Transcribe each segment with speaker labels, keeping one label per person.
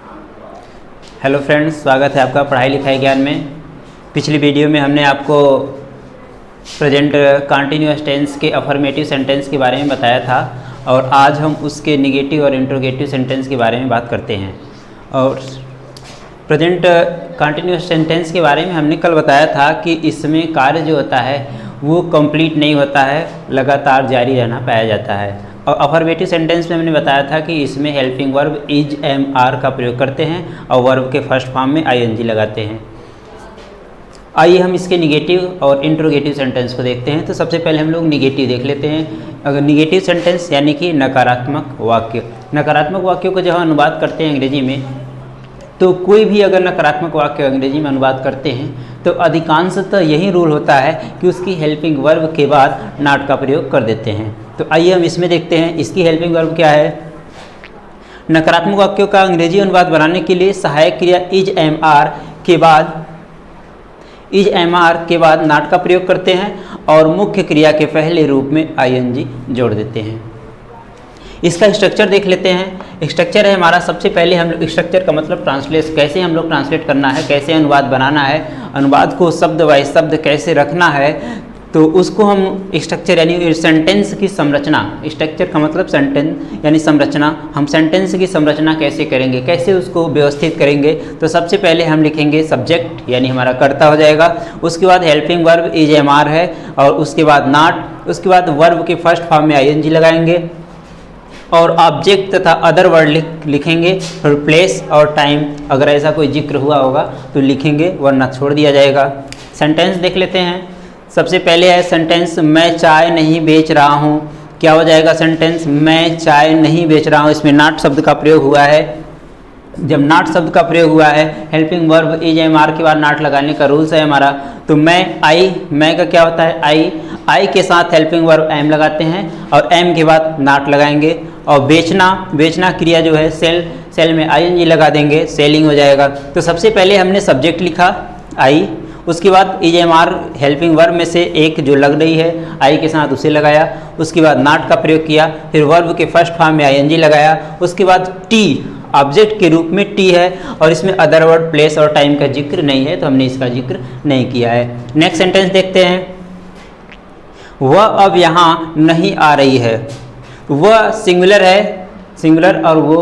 Speaker 1: Hello friends, स्वागत है आपका पढ़ाई लिखाई ज्ञान में। पिछली वीडियो में हमने आपको प्रेजेंट कंटिन्यूअस टेंस के अफर्मेटिव सेंटेंस के बारे में बताया था और आज हम उसके नेगेटिव और इंट्रोगेटिव सेंटेंस के बारे में बात करते हैं। और प्रेजेंट कंटिन्यूअस सेंटेंस के बारे में हमने कल बताया था कि इसमें कार्य जो होता है वो कंप्लीट नहीं होता है, लगातार जारी रहना पाया जाता है। और अफर्मेटिव सेंटेंस में हमने बताया था कि इसमें helping verb is am are का प्रयोग करते हैं और वर्ब के फर्स्ट फॉर्म में आईएनजी लगाते हैं। आइए हम इसके निगेटिव और इंट्रोगेटिव सेंटेंस को देखते हैं। तो सबसे पहले हम लोग निगेटिव देख लेते हैं। अगर निगेटिव सेंटेंस यानी कि नकारात्मक वाक्य, नकारात्मक वाक्यों को जब हम अनुवाद करते हैं अंग्रेजी में, तो कोई भी अगर नकारात्मक वाक्य अंग्रेजी में अनुवाद करते हैं तो अधिकांशतः यही रूल होता है कि उसकी हेल्पिंग वर्ब के बाद नॉट का प्रयोग कर देते हैं। तो आइए हम इसमें देखते हैं इसकी हेल्पिंग वर्ब क्या है। नकारात्मक वाक्यों का अंग्रेजी अनुवाद बनाने के लिए सहायक क्रिया इज एम आर के बाद नॉट का प्रयोग करते हैं और मुख्य क्रिया के पहले रूप में आईएनजी जोड़ देते हैं। इसका स्ट्रक्चर देख लेते हैं। स्ट्रक्चर है हमारा, सबसे पहले हम लोग स्ट्रक्चर का मतलब ट्रांसलेट, कैसे हम लोग ट्रांसलेट करना है, कैसे अनुवाद बनाना है, अनुवाद को शब्द बाय शब्द कैसे रखना है, तो उसको हम स्ट्रक्चर यानी सेंटेंस की संरचना, स्ट्रक्चर का मतलब सेंटेंस यानी संरचना, हम सेंटेंस की संरचना कैसे करेंगे, कैसे उसको व्यवस्थित करेंगे। तो सबसे पहले हम लिखेंगे सब्जेक्ट यानी हमारा कर्ता हो जाएगा, उसके बाद helping verb is am are है और उसके बाद नॉट, उसके बाद वर्ब के फर्स्ट फॉर्म में आईएनजी लगाएंगे और ऑब्जेक्ट तथा अदर वर्ड लिखेंगे और प्लेस और टाइम, अगर ऐसा कोई जिक्र हुआ होगा तो लिखेंगे वरना छोड़ दिया जाएगा। सेंटेंस देख लेते हैं। सबसे पहले है सेंटेंस मैं चाय नहीं बेच रहा हूँ। क्या हो जाएगा सेंटेंस, मैं चाय नहीं बेच रहा हूँ। इसमें नॉट शब्द का प्रयोग हुआ है। जब नॉट शब्द का प्रयोग हुआ है, helping verb is am are के बाद नॉट लगाने का रूल्स है हमारा। तो मैं का क्या होता है आई के साथ हेल्पिंग वर्ब एम लगाते हैं और एम के बाद नॉट लगाएंगे। और बेचना क्रिया जो है सेल में आईएनजी लगा देंगे, सेलिंग हो जाएगा। तो सबसे पहले हमने सब्जेक्ट लिखा आई, उसके बाद is am are helping verb में से एक जो लग रही है आई के साथ उसे लगाया, उसके बाद नॉट का प्रयोग किया, फिर वर्ब के फर्स्ट फॉर्म में आईएनजी लगाया, उसके बाद टी ऑब्जेक्ट के रूप में टी है और इसमें अदर वर्ड प्लेस और टाइम का जिक्र नहीं है तो हमने इसका जिक्र नहीं किया है। नेक्स्ट सेंटेंस देखते हैं। वह अब यहाँ नहीं आ रही है। वह सिंगुलर है, सिंगुलर और वो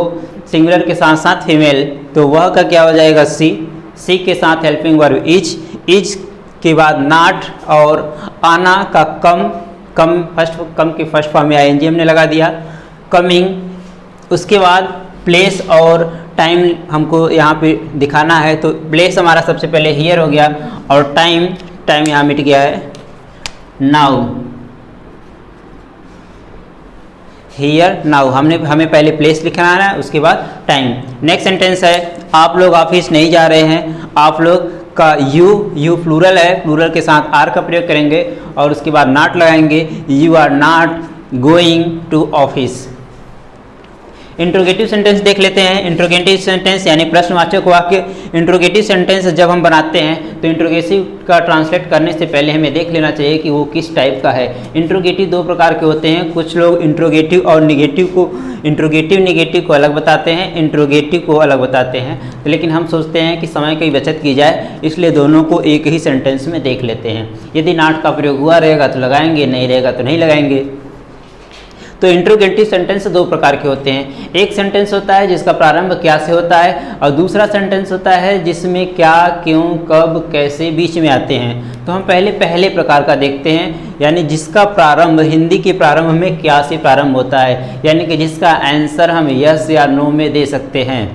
Speaker 1: सिंगुलर के साथ साथ फीमेल, तो वह का क्या हो जाएगा सी के साथ हेल्पिंग वर्ब इज के बाद नॉट और आना का कम के फर्स्ट फॉर्म में आईएनजी हमने लगा दिया, कमिंग। उसके बाद प्लेस और टाइम हमको यहाँ पे दिखाना है तो प्लेस हमारा सबसे पहले हियर हो गया और टाइम यहाँ मिट गया है नाउ, हियर नाउ। हमें पहले प्लेस लिखना है उसके बाद टाइम। नेक्स्ट सेंटेंस है आप लोग ऑफिस नहीं जा रहे हैं। आप लोग का यू प्लूरल है, प्लूरल के साथ आर का प्रयोग करेंगे और उसके बाद नॉट लगाएंगे, you are not going to office. Interrogative sentence देख लेते हैं। इंट्रोगेटिव सेंटेंस यानी प्रश्नवाचक वाक्य। इंट्रोगेटिव सेंटेंस जब हम बनाते हैं तो इंट्रोगेटिव का ट्रांसलेट करने से पहले हमें देख लेना चाहिए कि वो किस टाइप का है। इंट्रोगेटिव दो प्रकार के होते हैं। कुछ लोग इंट्रोगेटिव और निगेटिव को अलग बताते हैं, इंट्रोगेटिव को अलग बताते हैं, लेकिन हम सोचते हैं कि समय की बचत की जाए इसलिए दोनों को एक ही सेंटेंस में देख लेते हैं। यदि नॉट का प्रयोग हुआ रहेगा तो लगाएंगे, नहीं रहेगा तो नहीं लगाएंगे। तो इंट्रोगेटिव सेंटेंस दो प्रकार के होते हैं। एक सेंटेंस होता है जिसका प्रारंभ क्या से होता है और दूसरा सेंटेंस होता है जिसमें क्या, क्यों, कब, कैसे बीच में आते हैं। तो हम पहले प्रकार का देखते हैं, यानी जिसका प्रारंभ हिंदी के प्रारंभ में क्या से प्रारंभ होता है, यानी कि जिसका आंसर हम यस या नो में दे सकते हैं।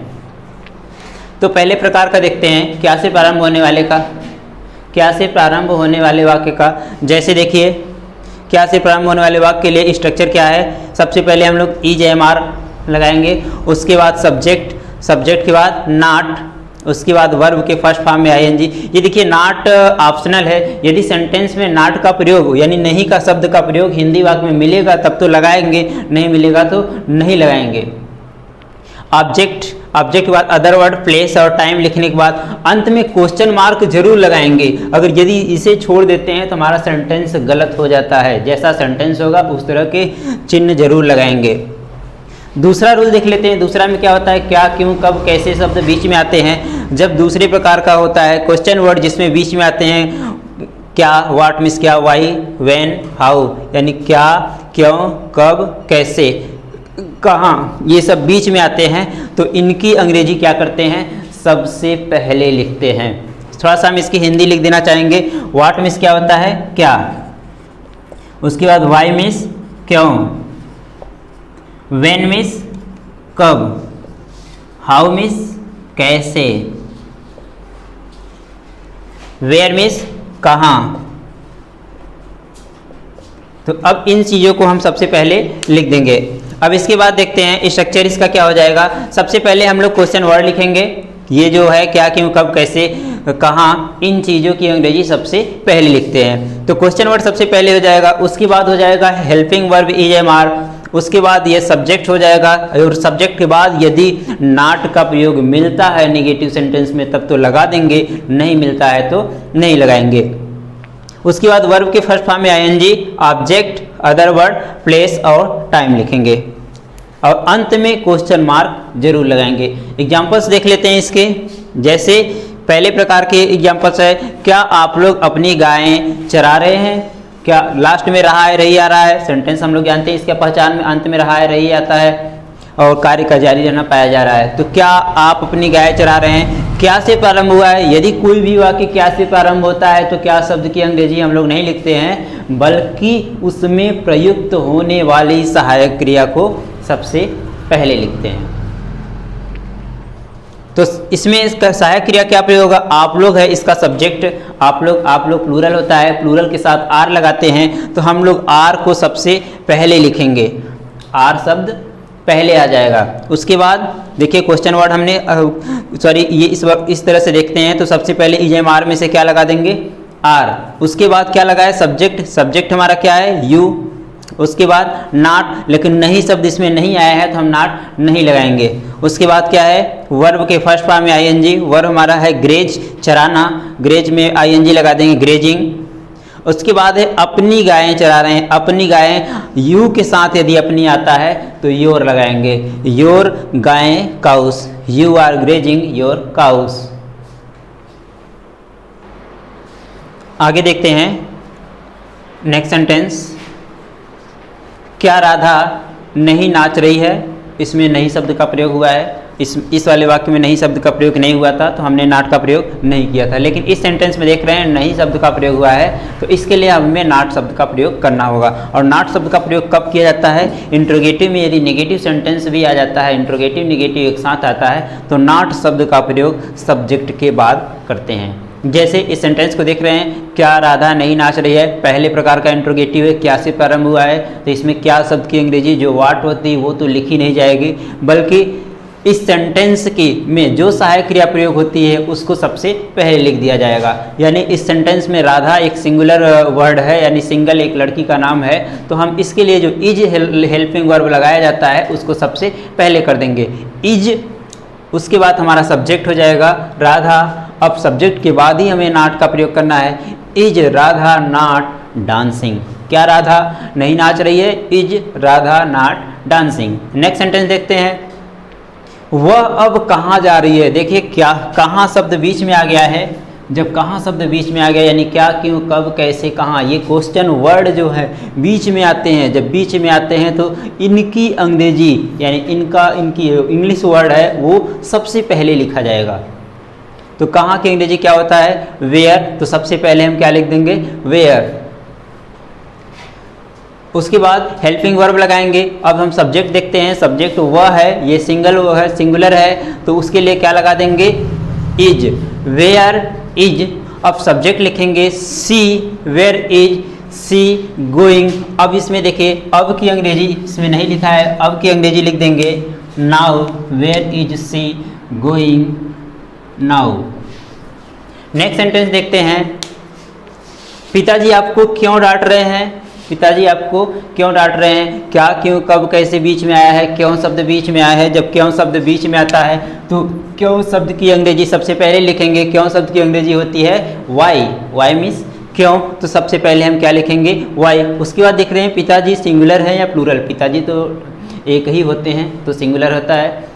Speaker 1: तो पहले प्रकार का देखते हैं, क्या से प्रारंभ होने वाले का, क्या से प्रारंभ होने वाले वाक्य का। जैसे देखिए क्या से प्रारंभ होने वाले वाक्य के लिए स्ट्रक्चर क्या है। सबसे पहले हम लोग इज एम आर लगाएंगे, उसके बाद सब्जेक्ट के बाद नॉट, उसके बाद वर्ब के फर्स्ट फॉर्म में आईएनजी। ये देखिए नॉट ऑप्शनल है। यदि सेंटेंस में नॉट का प्रयोग यानी नहीं का शब्द का प्रयोग हिंदी वाक्य में मिलेगा तब तो लगाएंगे, नहीं मिलेगा तो नहीं लगाएंगे। ऑब्जेक्ट के बाद अदर वर्ड प्लेस और टाइम लिखने के बाद अंत में क्वेश्चन मार्क जरूर लगाएंगे। अगर यदि इसे छोड़ देते हैं तो हमारा सेंटेंस गलत हो जाता है। जैसा सेंटेंस होगा उस तरह के चिन्ह जरूर लगाएंगे। दूसरा रूल देख लेते हैं। दूसरा में क्या होता है, क्या, क्यों, कब, कैसे शब्द बीच में आते हैं। जब दूसरे प्रकार का होता है क्वेश्चन वर्ड जिसमें बीच में आते हैं क्या, व्हाट मीन्स क्या, वाई, व्हेन, हाउ, यानी क्या, क्यों, कब, कैसे, कहाँ, ये सब बीच में आते हैं तो इनकी अंग्रेजी क्या करते हैं, सबसे पहले लिखते हैं। थोड़ा सा हम इसकी हिंदी लिख देना चाहेंगे। व्हाट मीन्स क्या होता है, क्या, उसके बाद वाई मीन्स क्यों, व्हेन मीन्स कब, हाउ मीन्स कैसे, वेयर मीन्स कहाँ। तो अब इन चीज़ों को हम सबसे पहले लिख देंगे। अब इसके बाद देखते हैं स्ट्रक्चर इसका क्या हो जाएगा। सबसे पहले हम लोग क्वेश्चन वर्ड लिखेंगे, ये जो है क्या, क्यों, कब, कैसे, कहाँ, इन चीज़ों की अंग्रेजी सबसे पहले लिखते हैं। तो क्वेश्चन वर्ड सबसे पहले हो जाएगा, उसके बाद हो जाएगा हेल्पिंग वर्ब EMR, उसके बाद ये सब्जेक्ट हो जाएगा, और सब्जेक्ट के बाद यदि नॉट का प्रयोग मिलता है नेगेटिव सेंटेंस में तब तो लगा देंगे, नहीं मिलता है तो नहीं लगाएंगे। उसके बाद वर्ब के फर्स्ट फॉर्म में ING, object, other word, place और टाइम लिखेंगे, और अंत में क्वेश्चन मार्क जरूर लगाएंगे। एग्जाम्पल्स देख लेते हैं इसके। जैसे पहले प्रकार के एग्जाम्पल्स है, क्या आप लोग अपनी गायें चरा रहे हैं, क्या लास्ट में रहा है, रही आ रहा है, सेंटेंस हम लोग जानते हैं इसका पहचान में अंत में रहा है, रही आता है, और कार्य का जारी रहना पाया जा रहा है। तो क्या आप अपनी गाय चरा रहे हैं, क्या से प्रारंभ हुआ है। यदि कोई भी वाक्य क्या से प्रारंभ होता है तो क्या शब्द की अंग्रेजी हम लोग नहीं लिखते हैं, बल्कि उसमें प्रयुक्त होने वाली सहायक क्रिया को सबसे पहले लिखते हैं। तो इसमें इसका सहायक क्रिया क्या प्रयोग होगा, आप लोग है इसका सब्जेक्ट, आप लोग प्लूरल होता है, प्लूरल के साथ आर लगाते हैं तो हम लोग आर को सबसे पहले लिखेंगे, आर शब्द पहले आ जाएगा। उसके बाद देखिए क्वेश्चन वर्ड हमने ये इस तरह से देखते हैं तो सबसे पहले EMR में से क्या लगा देंगे, आर। उसके बाद क्या लगा है, सब्जेक्ट, सब्जेक्ट हमारा क्या है, यू। उसके बाद नॉट, लेकिन नहीं शब्द इसमें नहीं आया है तो हम नॉट नहीं लगाएंगे। उसके बाद क्या है, वर्ब के फर्स्ट फॉर्म में ING, वर्ब हमारा है ग्रेज, चराना, ग्रेज में ING लगा देंगे, ग्रेजिंग। उसके बाद है अपनी गायें चरा रहे हैं, अपनी गायें, यू के साथ यदि अपनी आता है तो योर लगाएंगे, योर गायें, cows, you are grazing your cows. आगे देखते हैं नेक्स्ट सेंटेंस, क्या राधा नहीं नाच रही है, इसमें नहीं शब्द का प्रयोग हुआ है। इस वाले वाक्य में नहीं शब्द का प्रयोग नहीं हुआ था तो हमने नॉट का प्रयोग नहीं किया था, लेकिन इस सेंटेंस में देख रहे हैं नहीं शब्द का प्रयोग हुआ है तो इसके लिए हमें नॉट शब्द का प्रयोग करना होगा। और नॉट शब्द का प्रयोग कब किया जाता है, इंट्रोगेटिव में यदि नेगेटिव सेंटेंस भी आ जाता है, इंट्रोगेटिव नेगेटिव एक साथ आता है तो नॉट शब्द का प्रयोग सब्जेक्ट के बाद करते हैं। जैसे इस सेंटेंस को देख रहे हैं, क्या राधा नहीं नाच रही है, पहले प्रकार का इंट्रोगेटिव है, क्या से प्रारंभ हुआ है तो इसमें क्या शब्द की अंग्रेजी जो वाट होती है वो तो लिखी नहीं जाएगी, बल्कि इस सेंटेंस की में जो सहायक क्रिया प्रयोग होती है उसको सबसे पहले लिख दिया जाएगा। यानी इस सेंटेंस में राधा एक सिंगुलर वर्ड है, यानी सिंगल एक लड़की का नाम है, तो हम इसके लिए जो इज हेल्पिंग वर्ब लगाया जाता है उसको सबसे पहले कर देंगे, इज। उसके बाद हमारा सब्जेक्ट हो जाएगा राधा। अब सब्जेक्ट के बाद ही हमें नॉट का प्रयोग करना है, इज राधा नॉट डांसिंग, क्या राधा नहीं नाच रही है, is Radha not dancing. Next sentence देखते हैं, वह अब कहाँ जा रही है। देखिए क्या, कहाँ शब्द बीच में आ गया है, जब कहाँ शब्द बीच में आ गया यानी क्या, क्यों, कब, कैसे, कहाँ, ये क्वेश्चन वर्ड जो है बीच में आते हैं। जब बीच में आते हैं तो इनकी अंग्रेजी यानी इनकी इंग्लिश वर्ड है वो सबसे पहले लिखा जाएगा। तो कहाँ की अंग्रेजी क्या होता है, वेयर, तो सबसे पहले हम क्या लिख देंगे, वेयर। उसके बाद हेल्पिंग वर्ब लगाएंगे। अब हम सब्जेक्ट देखते हैं, सब्जेक्ट वह है, ये सिंगुलर है तो उसके लिए क्या लगा देंगे, इज, वेयर इज। अब सब्जेक्ट लिखेंगे सी, वेयर इज सी गोइंग। अब इसमें देखिए अब की अंग्रेजी इसमें नहीं लिखा है, अब की अंग्रेजी लिख देंगे now, where is she going now. Next sentence देखते हैं, पिताजी आपको क्यों डांट रहे हैं, पिताजी आपको क्यों डांट रहे हैं, क्या, क्यों, कब, कैसे बीच में आया है, क्यों शब्द बीच में आया है। जब क्यों शब्द बीच में आता है तो क्यों शब्द की अंग्रेजी सबसे पहले लिखेंगे, क्यों शब्द की अंग्रेजी होती है वाई, वाई मीन्स क्यों, तो सबसे पहले हम क्या लिखेंगे, वाई। उसके बाद देख रहे हैं पिताजी सिंगुलर है या प्लूरल, पिताजी तो एक ही होते हैं तो सिंगुलर होता है।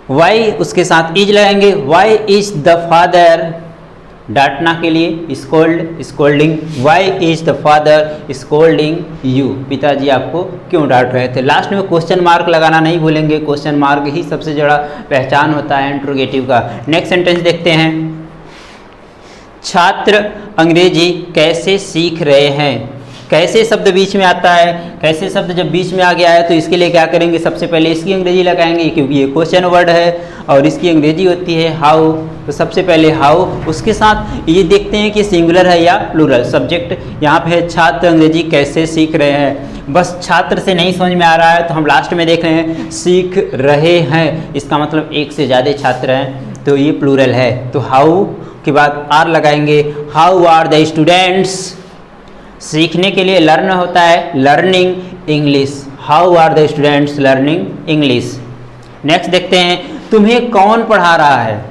Speaker 1: वाई उसके साथ इज लगाएंगे, वाई इज द फादर, डांटना के लिए scold, scolding, why is the father scolding you, पिताजी आपको क्यों डांट रहे थे। लास्ट में क्वेश्चन मार्क लगाना नहीं भूलेंगे, क्वेश्चन मार्क ही सबसे बड़ा पहचान होता है इंट्रोगेटिव का। नेक्स्ट सेंटेंस देखते हैं, छात्र अंग्रेजी कैसे सीख रहे हैं। कैसे शब्द बीच में आता है, कैसे शब्द जब बीच में आ गया है तो इसके लिए क्या करेंगे, सबसे पहले इसकी अंग्रेजी लगाएंगे क्योंकि ये क्वेश्चन वर्ड है और इसकी अंग्रेजी होती है हाउ, तो सबसे पहले हाउ, उसके साथ ये देखते हैं कि सिंगुलर है या प्लूरल। सब्जेक्ट यहाँ पे है छात्र अंग्रेजी कैसे सीख रहे हैं, बस छात्र से नहीं समझ में आ रहा है तो हम लास्ट में देख रहे हैं सीख रहे हैं, इसका मतलब एक से ज़्यादा छात्र हैं तो ये प्लूरल है। तो हाउ के बाद आर लगाएंगे, हाउ आर द स्टूडेंट्स, सीखने के लिए लर्न होता है, learning English, how are the students learning English. Next देखते हैं, तुम्हें कौन पढ़ा रहा है।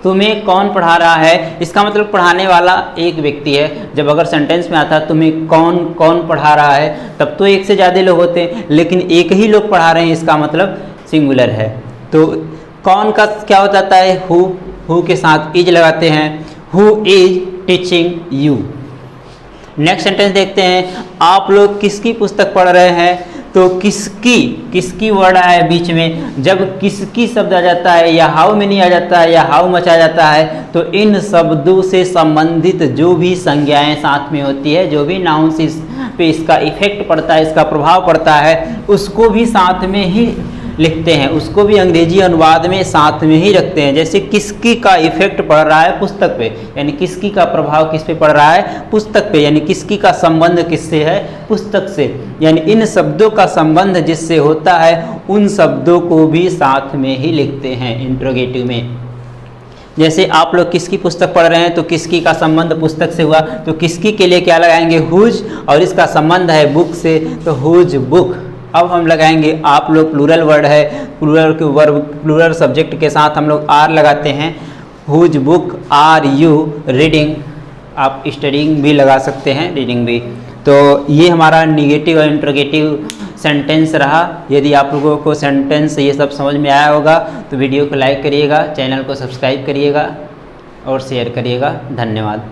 Speaker 1: तुम्हें कौन पढ़ा रहा है, इसका मतलब पढ़ाने वाला एक व्यक्ति है। जब अगर सेंटेंस में आता तुम्हें कौन कौन पढ़ा रहा है तब तो एक से ज़्यादा लोग होते हैं, लेकिन एक ही लोग पढ़ा रहे हैं इसका मतलब सिंगुलर है। तो कौन का क्या हो जाता है, हु के साथ इज लगाते हैं, who is teaching you. Next sentence देखते हैं, आप लोग किसकी पुस्तक पढ़ रहे हैं, तो किसकी वर्ड आया है बीच में। जब किसकी शब्द आ जाता है या हाउ मेनी आ जाता है या हाउ मच आ जाता है तो इन शब्दों से संबंधित जो भी संज्ञाएं साथ में होती है, जो भी नाउन्स इस पे इसका इफेक्ट पड़ता है, इसका प्रभाव पड़ता है, उसको भी साथ में ही लिखते हैं, उसको भी अंग्रेजी अनुवाद में साथ में ही रखते हैं। जैसे किसकी का इफेक्ट पड़ रहा है पुस्तक पे, यानी किसकी का प्रभाव किस पे पड़ रहा है, पुस्तक पे, यानी किसकी का संबंध किससे है, पुस्तक से, यानी इन शब्दों का संबंध जिससे होता है उन शब्दों को भी साथ में ही लिखते हैं इंट्रोगेटिव में। जैसे आप लोग किसकी पुस्तक पढ़ रहे हैं तो किसकी का संबंध पुस्तक से हुआ, तो किसकी के लिए क्या लगाएंगे, हुज, और इसका संबंध है बुक से तो हुज बुक। अब हम लगाएंगे, आप लोग प्लूरल वर्ड है, प्लूरल के वर्ब प्लूरल सब्जेक्ट के साथ हम लोग आर लगाते हैं, whose book are you reading, आप स्टडिंग भी लगा सकते हैं, रीडिंग भी। तो ये हमारा निगेटिव और इंट्रोगेटिव सेंटेंस रहा। यदि आप लोगों को सेंटेंस ये सब समझ में आया होगा तो वीडियो को लाइक करिएगा, चैनल को सब्सक्राइब करिएगा और शेयर करिएगा। धन्यवाद।